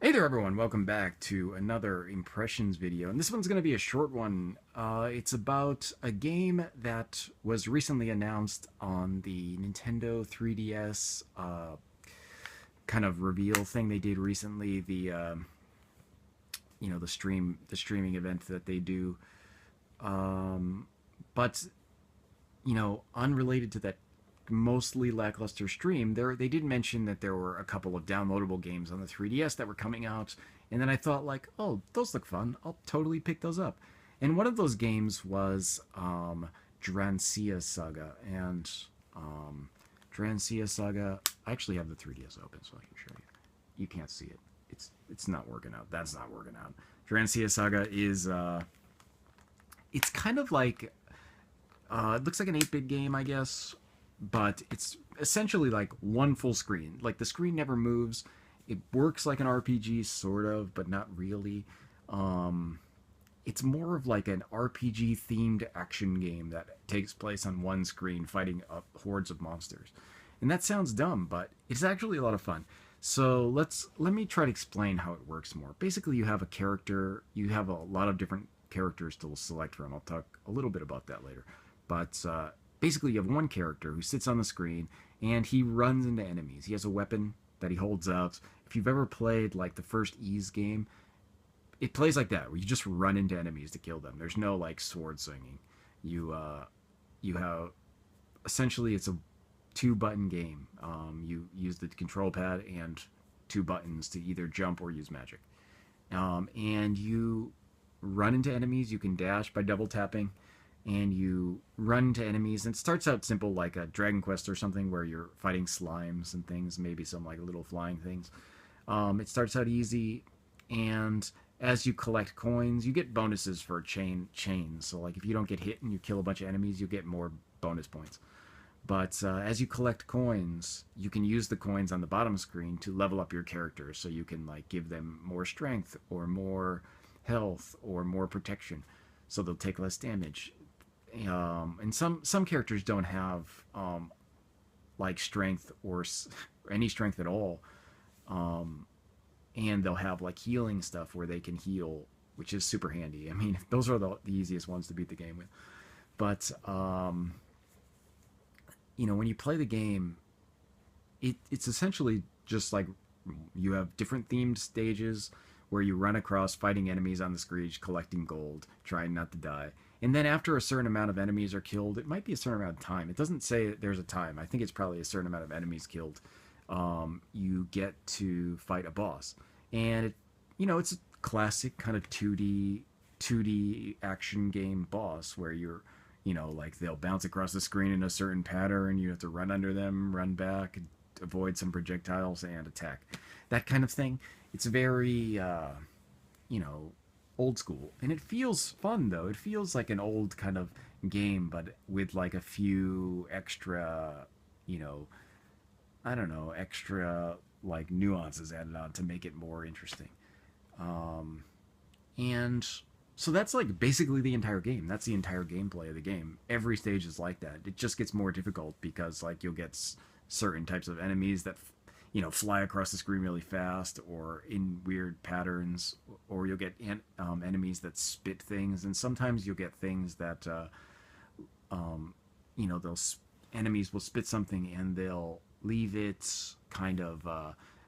Hey there everyone, welcome back to another impressions video, and this one's going to be a short one. It's about a game that was recently announced on the Nintendo 3DS kind of reveal thing they did recently, the streaming event that they do. Um, but unrelated to that mostly lackluster stream, they did mention that there were a couple of downloadable games on the 3DS that were coming out, and then I thought like, oh, those look fun. I'll totally pick those up. And one of those games was Drancia Saga, and Drancia Saga. I actually have the 3DS open, so I can show you. You can't see it. It's not working out. That's not working out. Drancia Saga is it's kind of like it looks like an 8-bit game, I guess, but it's essentially like one full screen. Like the screen never moves. It works like an RPG, sort of, but not really. Um, it's more of like an RPG themed action game that takes place on one screen fighting hordes of monsters. And that sounds dumb, but it's actually a lot of fun. So let me try to explain how it works more. Basically, you have a character, you have a lot of different characters to select from. I'll talk a little bit about that later. But basically, you have one character who sits on the screen and he runs into enemies. He has a weapon that he holds out. If you've ever played like the first Ease game, it plays like that, where you just run into enemies to kill them. There's no like sword swinging. You have essentially it's a two-button game. You use the control pad and two buttons to either jump or use magic. And you run into enemies. You can dash by double tapping, and you run into enemies. And it starts out simple, like a Dragon Quest or something, where you're fighting slimes and things, maybe some like little flying things. It starts out easy, and as you collect coins, you get bonuses for chains. So like if you don't get hit and you kill a bunch of enemies, you get more bonus points. But as you collect coins, you can use the coins on the bottom screen to level up your character. So you can like give them more strength or more health or more protection, so they'll take less damage. And some characters don't have like strength or any strength at all, um, and they'll have like healing stuff where they can heal, which is super handy. I mean, those are the easiest ones to beat the game with. But when you play the game, it's essentially just like you have different themed stages where you run across fighting enemies on the screen, collecting gold, trying not to die. And then after a certain amount of enemies are killed, it might be a certain amount of time. It doesn't say there's a time. I think it's probably a certain amount of enemies killed. You get to fight a boss, and it's a classic kind of 2D action game boss where you're like they'll bounce across the screen in a certain pattern. You have to run under them, run back, avoid some projectiles, and attack. That kind of thing. It's very, old school. And it feels fun, though. It feels like an old kind of game, but with like a few extra, I don't know, extra like nuances added on to make it more interesting. Um, and so that's like basically the entire game. That's the entire gameplay of the game. Every stage is like that. It just gets more difficult because like you'll get certain types of enemies that fly across the screen really fast or in weird patterns, or you'll get enemies that spit things, and sometimes you'll get things that um, they'll enemies will spit something and they'll leave it kind of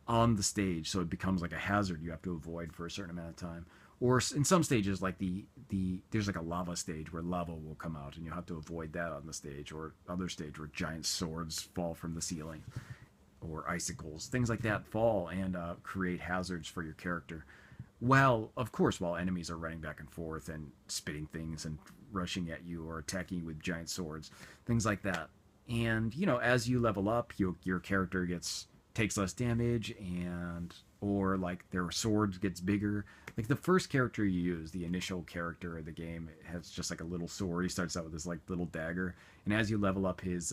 on the stage, so it becomes like a hazard you have to avoid for a certain amount of time. Or in some stages, like there's like a lava stage where lava will come out, and you have to avoid that on the stage, or other stage where giant swords fall from the ceiling, or icicles, things like that fall and create hazards for your character. Well, of course, while enemies are running back and forth and spitting things and rushing at you or attacking you with giant swords, things like that. And as you level up, your character takes less damage, and or like their sword gets bigger. Like the first character you use, the initial character of the game, has just like a little sword. He starts out with this like little dagger, and as you level up his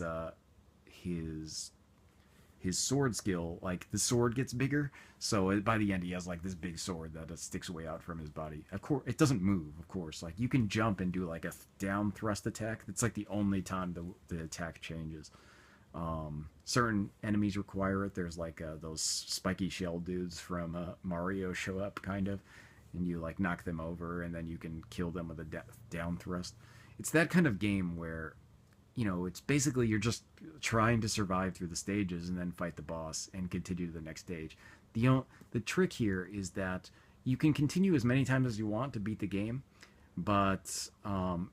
his sword skill, like the sword gets bigger. So by the end, he has like this big sword that sticks way out from his body. Of course, it doesn't move. Of course, like you can jump and do like a down thrust attack. That's like the only time the attack changes. Certain enemies require it. There's like those spiky shell dudes from Mario show up, kind of, and you like knock them over, and then you can kill them with a down thrust. It's that kind of game where it's basically you're just trying to survive through the stages and then fight the boss and continue to the next stage. The trick here is that you can continue as many times as you want to beat the game, but and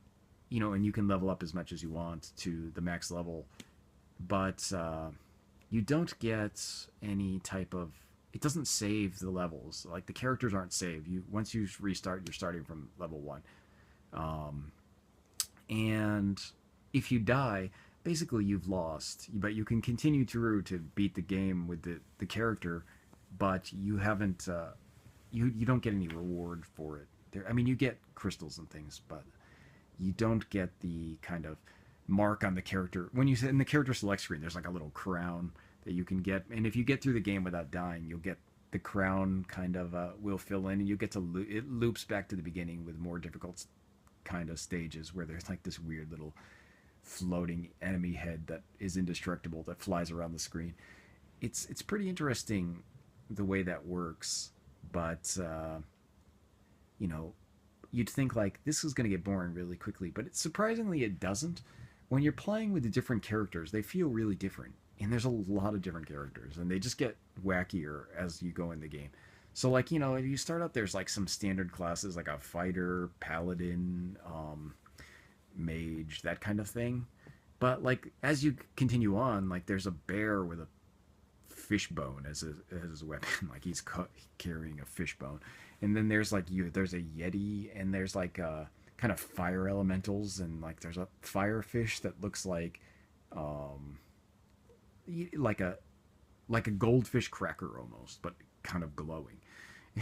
you can level up as much as you want to the max level, but you don't get any type of. It doesn't save the levels. Like the characters aren't saved. You once you restart, you're starting from level one, and if you die, basically you've lost. But you can continue through to beat the game with the character, but you haven't. You don't get any reward for it. I mean, you get crystals and things, but you don't get the kind of mark on the character. When you in the character select screen, there's like a little crown that you can get, and if you get through the game without dying, you'll get the crown kind of will fill in, and you get to it loops back to the beginning with more difficult kind of stages where there's like this weird little floating enemy head that is indestructible that flies around the screen. It's pretty interesting the way that works, but you'd think like this is going to get boring really quickly, but surprisingly it doesn't. When you're playing with the different characters, they feel really different, and there's a lot of different characters, and they just get wackier as you go in the game. So like you start out, there's like some standard classes like a fighter, paladin, mage, that kind of thing. But like as you continue on, like there's a bear with a fishbone as a weapon. Like he's carrying a fishbone, and then there's like there's a yeti, and there's like kind of fire elementals, and like there's a firefish that looks like a goldfish cracker almost, but kind of glowing.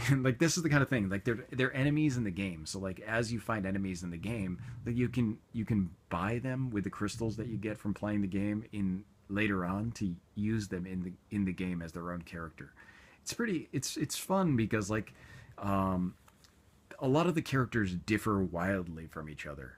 And like this is the kind of thing, like they're enemies in the game. So like as you find enemies in the game, like you can buy them with the crystals that you get from playing the game in later on to use them in the game as their own character. It's fun because like a lot of the characters differ wildly from each other.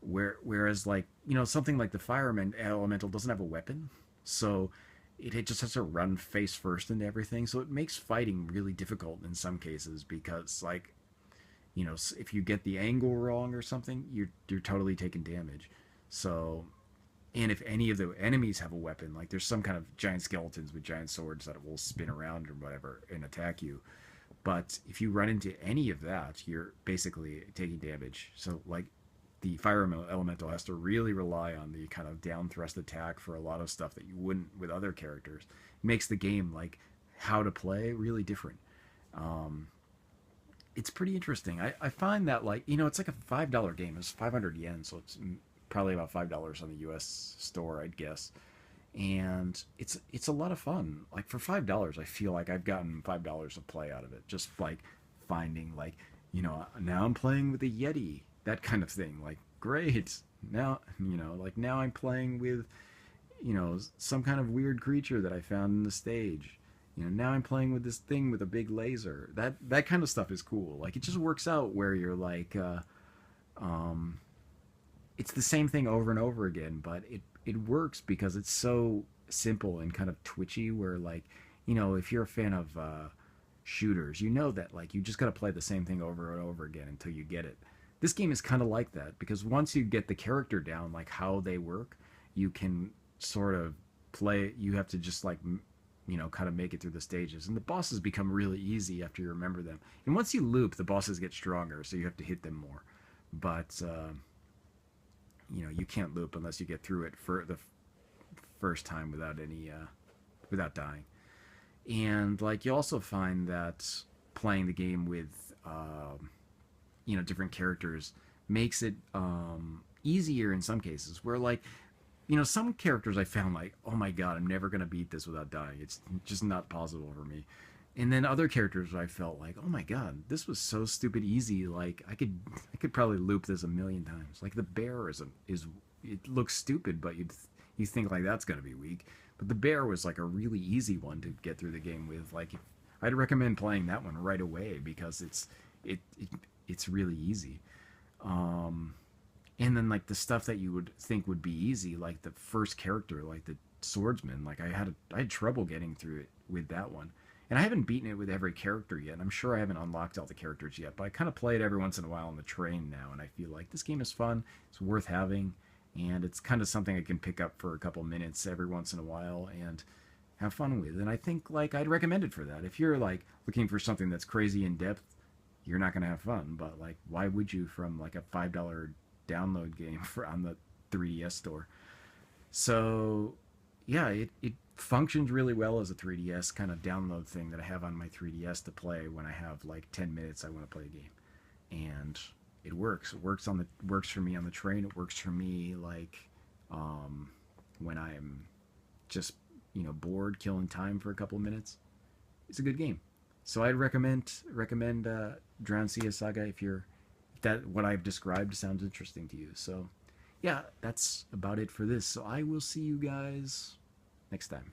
Whereas like something like the fireman elemental doesn't have a weapon, so it just has to run face first into everything. So it makes fighting really difficult in some cases because like if you get the angle wrong or something, you're totally taking damage. So and if any of the enemies have a weapon, like there's some kind of giant skeletons with giant swords that will spin around or whatever and attack you. But if you run into any of that, you're basically taking damage. So like the fire elemental has to really rely on the kind of down thrust attack for a lot of stuff that you wouldn't with other characters. It makes the game like how to play really different. It's pretty interesting. I find that like it's like a $5 game. It's 500 yen, so it's probably about $5 on the U.S. store, I'd guess. And it's a lot of fun. Like for $5, I feel like I've gotten $5 of play out of it. Just like finding like now I'm playing with a yeti, that kind of thing. Like great, now like now I'm playing with some kind of weird creature that I found in the stage. Now I'm playing with this thing with a big laser. That kind of stuff is cool. Like it just works out where you're like it's the same thing over and over again, but it works because it's so simple and kind of twitchy where like if you're a fan of shooters, that like you just got to play the same thing over and over again until you get it. This game is kind of like that because once you get the character down, like how they work, you can sort of play. You have to just like kind of make it through the stages, and the bosses become really easy after you remember them. And once you loop, the bosses get stronger, so you have to hit them more. But you can't loop unless you get through it for the first time without dying. And like you also find that playing the game with different characters makes it easier in some cases. Where like some characters I found like, oh my god, I'm never gonna beat this without dying. It's just not possible for me. And then other characters I felt like, oh my god, this was so stupid easy. Like I could probably loop this a million times. Like the bear is it looks stupid, but you think like that's gonna be weak. But the bear was like a really easy one to get through the game with. Like I'd recommend playing that one right away because it's really easy. And then like the stuff that you would think would be easy, like the first character, like the swordsman. Like I had trouble getting through it with that one. And I haven't beaten it with every character yet. I'm sure I haven't unlocked all the characters yet, but I kind of play it every once in a while on the train now, and I feel like this game is fun. It's worth having, and it's kind of something I can pick up for a couple minutes every once in a while and have fun with. And I think like I'd recommend it for that. If you're like looking for something that's crazy in depth, you're not gonna have fun. But like, why would you from like a $5 download game for on the 3DS store? So yeah, it functions really well as a 3DS kind of download thing that I have on my 3DS to play when I have like 10 minutes I want to play a game. And it works. It works for me on the train. It works for me like when I'm just, bored killing time for a couple of minutes. It's a good game. So I'd recommend Drancia Saga if that what I've described sounds interesting to you. So yeah, that's about it for this. So I will see you guys next time.